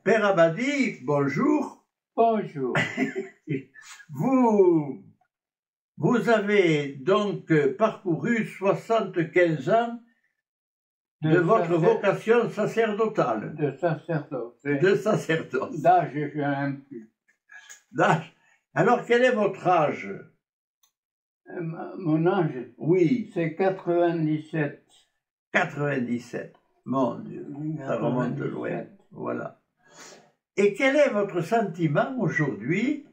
Père Abadi, bonjour. Bonjour. Vous avez donc parcouru 75 ans de votre vocation sacerdotale. De sacerdoce. De sacerdoce. D'âge, j'ai un peu. D'âge. Alors, quel est votre âge? Mon âge? Oui. C'est 97. 97. Mon Dieu, ça remonte loin. Voilà. Et quel est votre sentiment aujourd'hui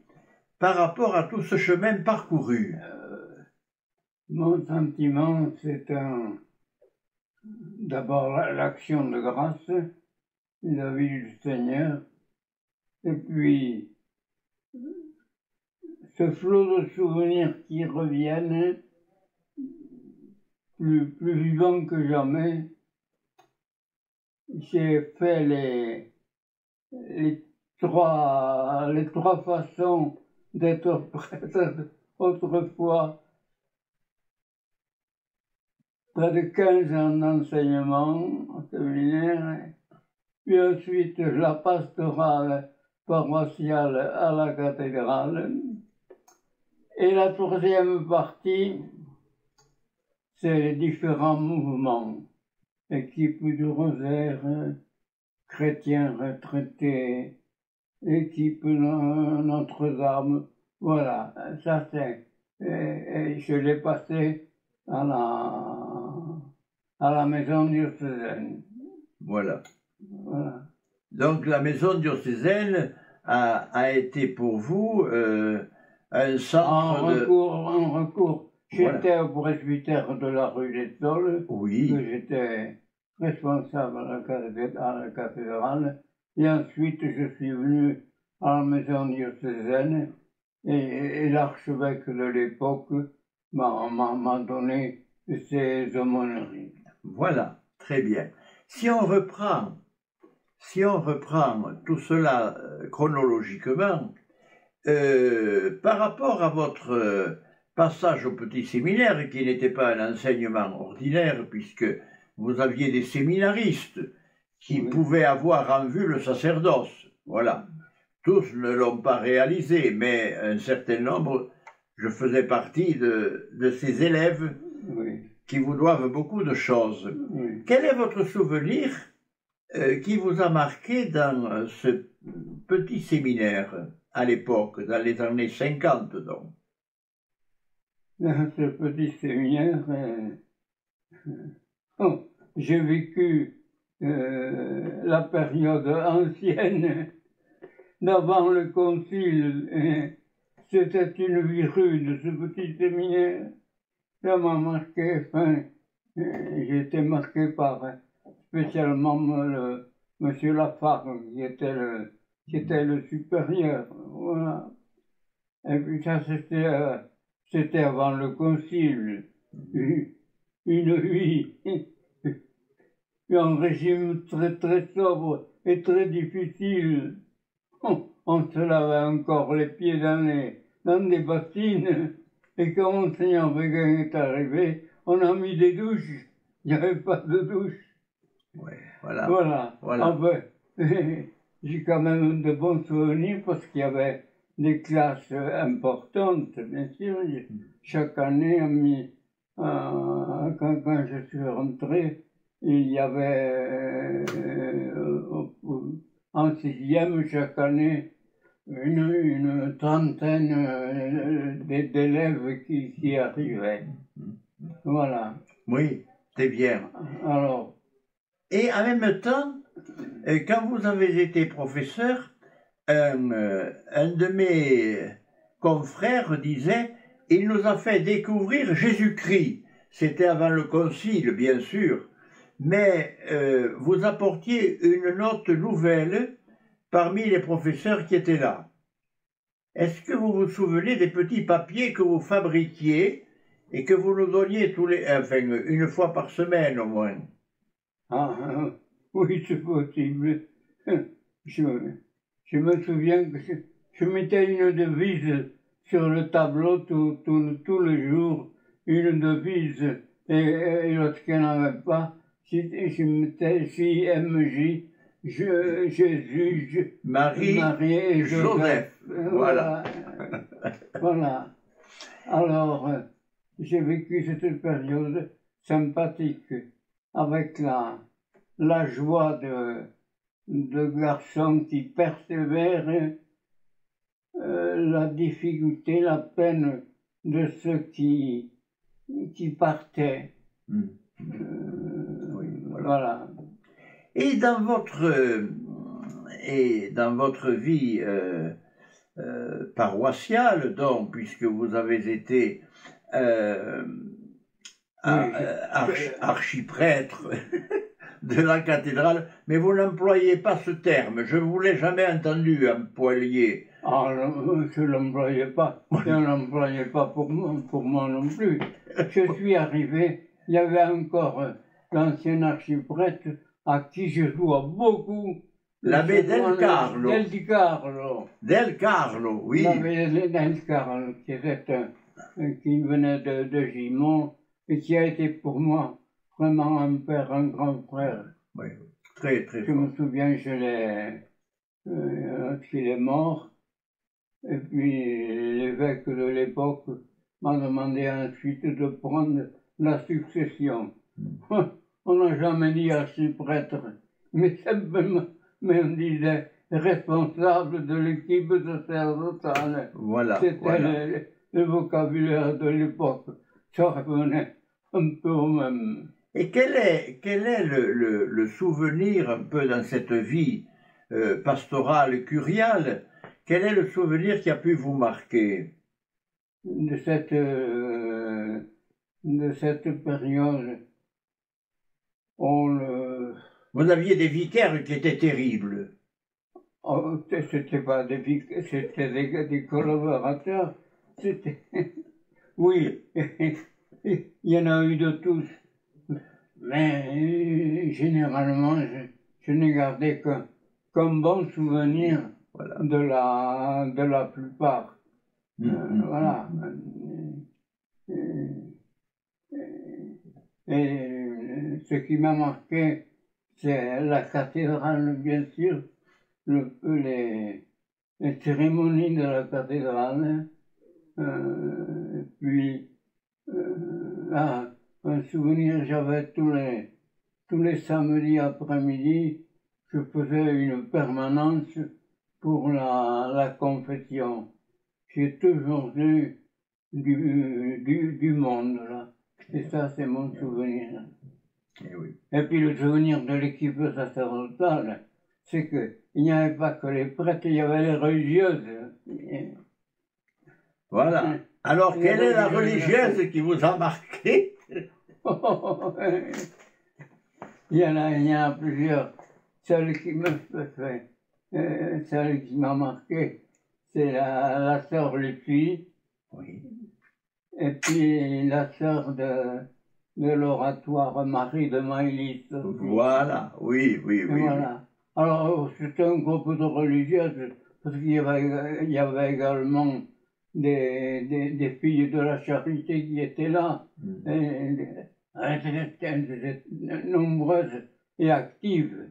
par rapport à tout ce chemin parcouru? Mon sentiment, c'est d'abord l'action de grâce vis-à-vis du Seigneur, et puis ce flot de souvenirs qui reviennent, plus vivants que jamais. J'ai fait les trois façons d'être prêtre autrefois. Près de 15 ans d'enseignement au séminaire, puis ensuite la pastorale paroissiale à la cathédrale. Et la troisième partie, c'est les différents mouvements. Équipe du Rosaire, chrétiens retraités, équipe Notre-Dame. Voilà, ça c'est. Et je l'ai passé à la maison diocésaine. Voilà. Voilà. Donc la maison diocésaine a été pour vous un centre en recours. J'étais voilà. au presbytère de la rue des Tolles, oui. Que j'étais responsable à la cathédrale, et ensuite je suis venu à la maison diocésaine, et l'archevêque de l'époque m'a donné ses aumôneries. Voilà, très bien. Si on reprend tout cela chronologiquement, par rapport à votre passage au petit séminaire, qui n'était pas un enseignement ordinaire, puisque vous aviez des séminaristes qui pouvaient avoir en vue le sacerdoce. Voilà. Tous ne l'ont pas réalisé, mais un certain nombre, je faisais partie de ces élèves qui vous doivent beaucoup de choses. Quel est votre souvenir qui vous a marqué dans ce petit séminaire à l'époque, dans les années 50 donc? Dans ce petit séminaire, j'ai vécu la période ancienne d'avant le concile. C'était une vie rude, ce petit séminaire. Ça m'a marqué, j'ai été marqué par spécialement monsieur Lafargue, qui était le supérieur. Voilà. Et puis ça, c'était avant le concile. Une vie, un régime très très sobre et très difficile. On se lavait encore les pieds dans des bassines, et quand Monseigneur Béguin est arrivé, on a mis des douches. Il n'y avait pas de douche. Ouais, voilà. Voilà. Enfin, j'ai quand même de bons souvenirs parce qu'il y avait des classes importantes, bien sûr. Chaque année, quand je suis rentré, il y avait en sixième chaque année une trentaine d'élèves qui arrivaient. Voilà. Oui, c'est bien. Alors. Et en même temps, quand vous avez été professeur, un de mes confrères disait « Il nous a fait découvrir Jésus-Christ ». C'était avant le concile, bien sûr. Mais vous apportiez une note nouvelle parmi les professeurs qui étaient là. Est-ce que vous vous souvenez des petits papiers que vous fabriquiez et que vous nous donniez une fois par semaine au moins? Oui, c'est possible. Je me souviens que je mettais une devise sur le tableau tout le jour, une devise, et lorsqu'il n'y en avait pas, je mettais JMJ, Jésus, Marie, Marie et Joseph. Voilà. Voilà. Alors, j'ai vécu cette période sympathique avec la joie de garçons qui persévèrent, la difficulté, la peine de ceux qui partaient. Oui, Voilà. Et dans votre vie paroissiale, donc, puisque vous avez été archiprêtre de la cathédrale, mais vous n'employez pas ce terme. Je ne vous l'ai jamais entendu employer. Ah, je ne l'employais pas. Je ne l'employais pas pour moi non plus. Je suis arrivé, il y avait encore l'ancien archiprêtre à qui je dois beaucoup. L'abbé Del Carlo. Del Carlo. Del Carlo, oui. L'abbé Del Carlo, qui venait de Gimont et qui a été pour moi vraiment un père, un grand frère. Oui, très, très Je me souviens, qu'il est mort. Et puis l'évêque de l'époque m'a demandé ensuite de prendre la succession. On n'a jamais dit archiprêtre, mais simplement, on disait responsable de l'équipe sacerdotale. Voilà. C'était le vocabulaire de l'époque. Ça revenait un peu au même. Et quel est le souvenir un peu dans cette vie pastorale, curiale? Quel est le souvenir qui a pu vous marquer de cette période? Vous aviez des vicaires qui étaient terribles. Oh, c'était pas des vicaires, c'était des collaborateurs. Oui, il y en a eu de tous. Mais généralement, je n'ai gardé qu'un bon souvenir. Voilà. De la plupart. Voilà. Et ce qui m'a marqué, c'est la cathédrale, bien sûr, les cérémonies de la cathédrale. Puis, un souvenir, j'avais tous les samedis après-midi, je faisais une permanence pour la confession. J'ai toujours eu du monde, là. Et ça, c'est mon souvenir. Et, oui. Et puis le souvenir de l'équipe sacerdotale, c'est qu'il n'y avait pas que les prêtres, il y avait les religieuses. Voilà. Alors, quelle est la religieuse qui vous a marqué? Il y en a plusieurs. Celle qui m'a marqué, c'est la sœur Lucie. Oui. Et puis la sœur de l'oratoire Marie de Maïlis. Voilà, oui. Voilà. Alors, c'était un groupe de religieuses, parce qu'il y avait également des filles de la charité qui étaient là. Elles étaient nombreuses et actives.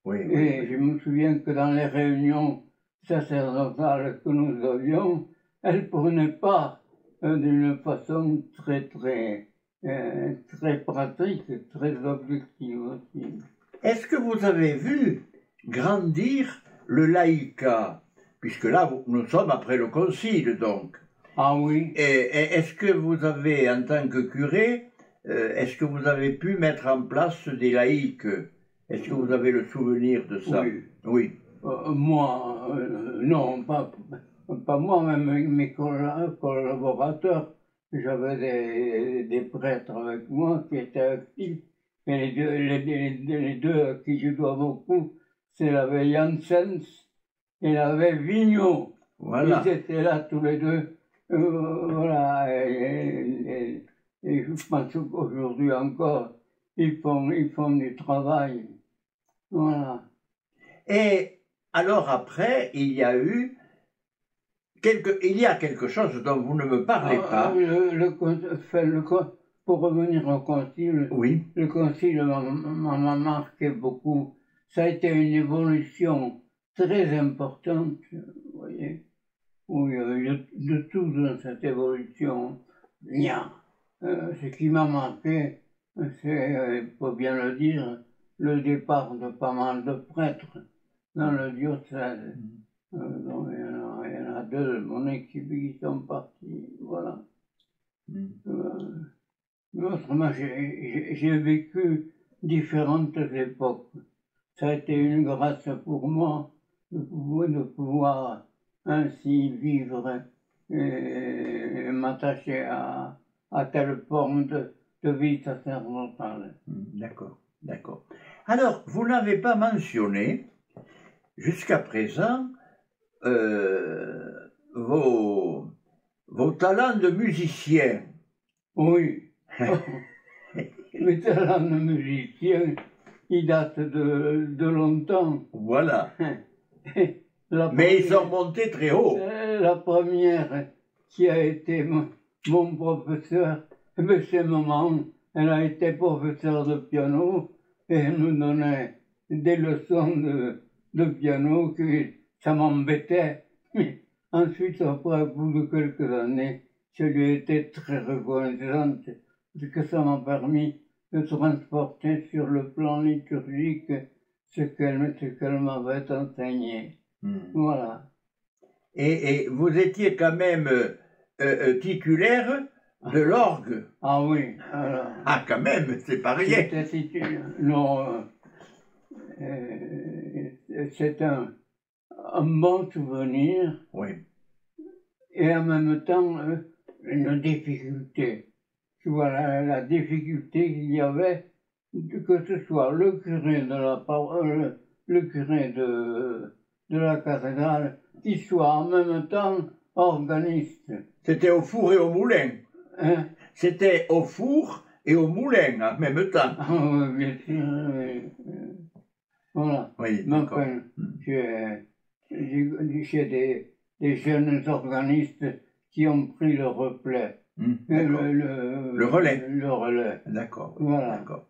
Et je me souviens que dans les réunions sacerdotales que nous avions, elles prenaient part d'une façon très pratique, très objective aussi. Est-ce que vous avez vu grandir le laïcat? Puisque là, nous sommes après le concile, donc. Ah oui. Et est-ce que vous avez, en tant que curé, est-ce que vous avez pu mettre en place des laïcs? Est-ce que vous avez le souvenir de ça? Oui. Moi, non, pas moi, même mes collaborateurs. J'avais des prêtres avec moi qui étaient actifs. Et les deux à qui je dois beaucoup, c'est l'abbé Janssens et l'abbé Vigneault. Voilà. Ils étaient là tous les deux. Voilà. Et je pense qu'aujourd'hui encore, ils font du travail. Voilà. Et alors après, il y a quelque chose dont vous ne me parlez pas. Pour revenir au concile, oui. Le concile m'a marqué beaucoup ça a été une évolution très importante, vous voyez, où il y a eu de tout dans cette évolution. Bien. Ce qui m'a marqué, c'est, il faut bien le dire, le départ de pas mal de prêtres dans le diocèse. Donc, il y en a deux de mon équipe qui sont partis, voilà. Autrement, j'ai vécu différentes époques. Ça a été une grâce pour moi de pouvoir ainsi vivre et m'attacher à telle forme de vie sacerdotale. D'accord, d'accord. Alors, vous n'avez pas mentionné, jusqu'à présent, vos talents de musicien. Oui. Mes talents de musicien, ils datent de longtemps. Voilà. Mais ils sont montés très haut. La première qui a été mon professeur, c'est maman. Elle a été professeure de piano et elle nous donnait des leçons de piano que ça m'embêtait. Mais ensuite, après, au bout de quelques années, je lui ai été très reconnaissante parce que ça m'a permis de transporter sur le plan liturgique ce qu'elle m'avait enseigné. Voilà. Et vous étiez quand même titulaire de l'orgue. Ah oui. Alors, ah, quand même, c'est pas rien. J'étais titulaire. Non, c'est un bon souvenir. Oui. Et en même temps, une difficulté. Tu vois, la difficulté qu'il y avait, que ce soit le curé de la parole, le curé de la cathédrale, qui soit en même temps organiste. C'était au four et au moulin. Hein? C'était au four et au moulin en même temps. Ah oui, bien sûr. Voilà. Oui, Mais d'accord. enfin, j'ai des jeunes organistes qui ont pris le replay. Le relais. Le relais. D'accord. Voilà. D'accord.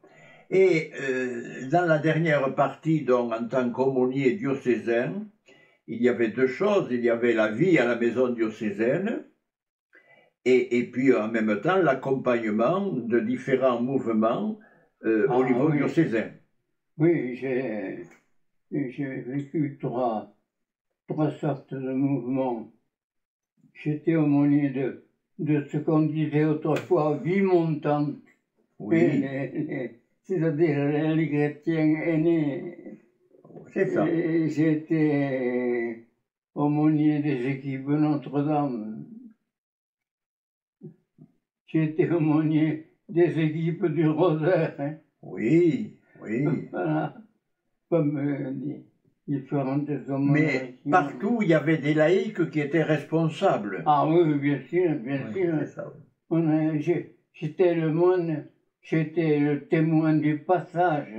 Et dans la dernière partie, donc, en tant qu'aumônier diocésain, il y avait deux choses. Il y avait la vie à la maison diocésaine et puis en même temps l'accompagnement de différents mouvements au niveau diocésain. Oui, j'ai vécu trois sortes de mouvements. J'étais aumônier de ce qu'on disait autrefois vie montante. Oui. C'est-à-dire les chrétiens aînés. C'est ça. J'étais aumônier des équipes Notre-Dame. J'étais aumônier des équipes du Rosaire. Hein. Oui, oui. Voilà. Comme différentes aumôneries. Mais partout, il y avait des laïcs qui étaient responsables. Ah oui, bien sûr, bien sûr. C'est ça. J'étais le moine, j'étais le témoin du passage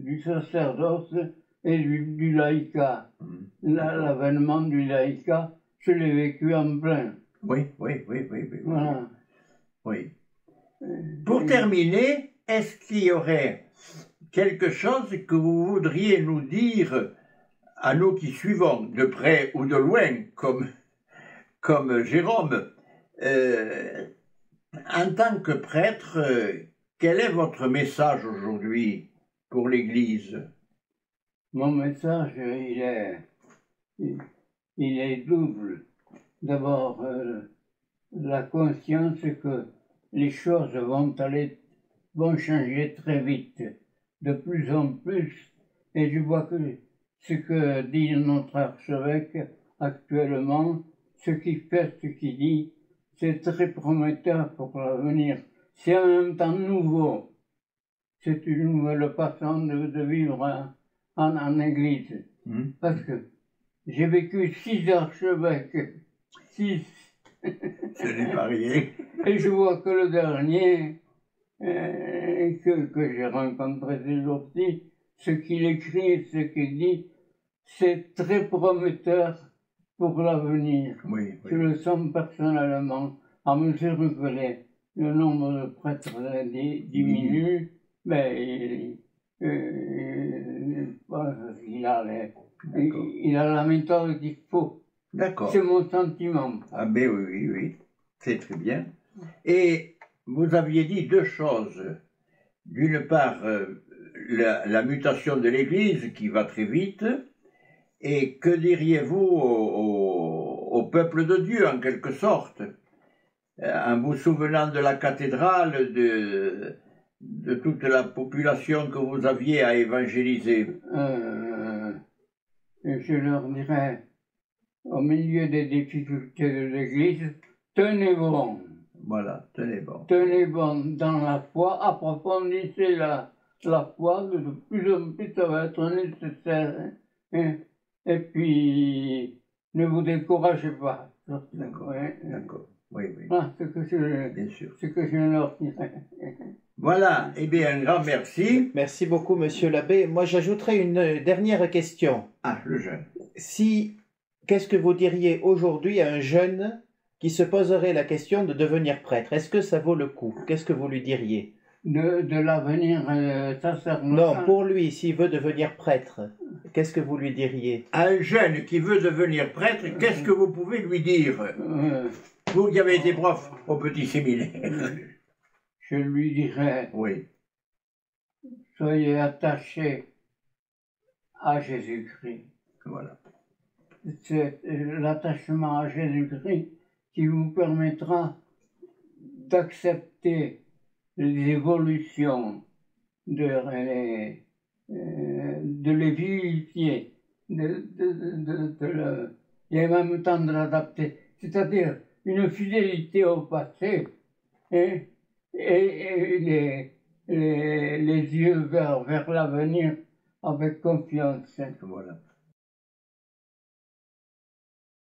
du sacerdoce et du laïcat. L'avènement du laïcat, je l'ai vécu en plein. Oui. Voilà. Oui. Pour terminer, est-ce qu'il y aurait quelque chose que vous voudriez nous dire à nous qui suivons, de près ou de loin, comme Jérôme, en tant que prêtre, quel est votre message aujourd'hui pour l'Église? Mon message, il est double. D'abord, la conscience que les choses vont changer très vite, de plus en plus, et je vois que ce que dit notre archevêque actuellement, ce qu'il fait, ce qu'il dit, c'est très prometteur pour l'avenir. C'est en même temps nouveau. C'est une nouvelle façon de vivre en Église. Parce que j'ai vécu 6 archevêques. 6. Ce n'est pas rien. Et je vois que le dernier que j'ai rencontré ces jours-ci, ce qu'il écrit, ce qu'il dit, c'est très prometteur pour l'avenir. Oui. Je le sens personnellement, à mesure que le nombre de prêtres diminue, mais il a la méthode qu'il faut. D'accord. C'est mon sentiment. Ah ben oui, oui, oui, c'est très bien. Et vous aviez dit deux choses. D'une part, la mutation de l'Église qui va très vite, et que diriez-vous au peuple de Dieu, en quelque sorte, en vous souvenant de la cathédrale, de toute la population que vous aviez à évangéliser? Je leur dirais, au milieu des difficultés de l'Église, tenez bon. Voilà, tenez bon. Tenez bon dans la foi, approfondissez la foi, de plus en plus ça va être nécessaire. Hein. Et puis, ne vous découragez pas. D'accord, d'accord. Oui, oui. Ah, bien sûr. Ce que je leur dirais. Voilà, eh bien, un grand merci. Merci beaucoup, monsieur l'abbé. Moi, j'ajouterai une dernière question. Ah, le jeune. Qu'est-ce que vous diriez aujourd'hui à un jeune qui se poserait la question de devenir prêtre? Est-ce que ça vaut le coup? Qu'est-ce que vous lui diriez? De l'avenir sacerdotal? Non, pour lui, s'il veut devenir prêtre, qu'est-ce que vous lui diriez? À un jeune qui veut devenir prêtre, qu'est-ce que vous pouvez lui dire? Vous qui avez été prof au petit séminaire. Je lui dirais, oui. Soyez attaché à Jésus-Christ. Voilà. C'est l'attachement à Jésus-Christ qui vous permettra d'accepter les évolutions, de les vivifier, et en même temps de l'adapter. C'est-à-dire une fidélité au passé, hein, et les yeux vers l'avenir avec confiance. Voilà.